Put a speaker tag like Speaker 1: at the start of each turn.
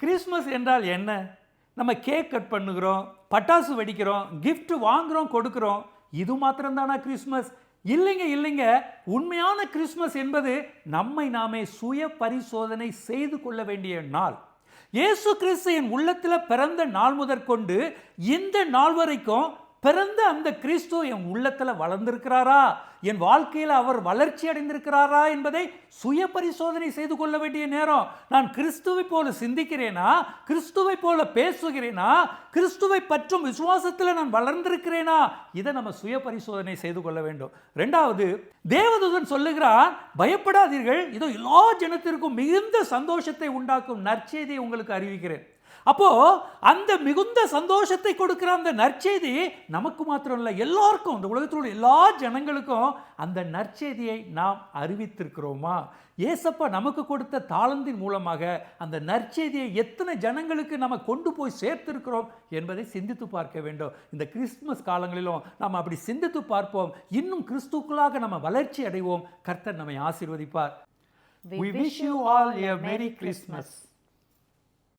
Speaker 1: Christmas என்றால் என்ன? நம்ம கேக் கட் பண்ணுகிறோம், பட்டாசு வெடிக்கிறோம், கிஃப்ட் வாங்குறோம், கொடுக்கிறோம். இது மாத்திரம்தானா கிறிஸ்மஸ்? இல்லைங்க. உண்மையான கிறிஸ்மஸ் என்பது நம்மை நாமே சுய பரிசோதனை செய்து கொள்ள வேண்டிய நாள். இயேசு கிறிஸ்து என் உள்ளத்தில் பிறந்த நாள் முதற்கொண்டு இந்த நாள் வரைக்கும் பிறந்த அந்த கிறிஸ்து என் உள்ளத்தில் வளர்ந்திருக்கிறாரா, என் வாழ்க்கையில் அவர் வளர்ச்சி அடைந்திருக்கிறாரா என்பதை சுய பரிசோதனை செய்து கொள்ள வேண்டிய நேரம். நான் கிறிஸ்துவை போல சிந்திக்கிறேனா, கிறிஸ்துவை போல பேசுகிறேனா, கிறிஸ்துவை பற்றும் விசுவாசத்தில் நான் வளர்ந்திருக்கிறேனா, இதை நம்ம சுய பரிசோதனை செய்து கொள்ள வேண்டும். ரெண்டாவது, தேவதூதன் சொல்லுகிறான், பயப்படாதீர்கள், இதோ எல்லா ஜனத்திற்கும் மிகுந்த சந்தோஷத்தை உண்டாக்கும் நற்செய்தியை உங்களுக்கு அறிவிக்கிறேன். அப்போ அந்த மிகுந்த சந்தோஷத்தை கொடுக்கிற அந்த நற்செய்தி நமக்கு மாத்திரம் இல்லை, எல்லாருக்கும், இந்த உலகத்தில் உள்ள எல்லா ஜனங்களுக்கும் அந்த நற்செய்தியை நாம் அறிவித்திருக்கிறோமா? ஏசப்பா நமக்கு கொடுத்த தாளந்தின் மூலமாக அந்த நற்செய்தியை எத்தனை ஜனங்களுக்கு நம்ம கொண்டு போய் சேர்த்திருக்கிறோம் என்பதை சிந்தித்து பார்க்க வேண்டும். இந்த கிறிஸ்துமஸ் காலங்களிலும் நாம் அப்படி சிந்தித்து பார்ப்போம். இன்னும் கிறிஸ்துக்குள்ளாக நம்ம வளர்ச்சி அடைவோம். கர்த்தர் நம்மை ஆசீர்வதிப்பார். We wish you all a Merry Christmas.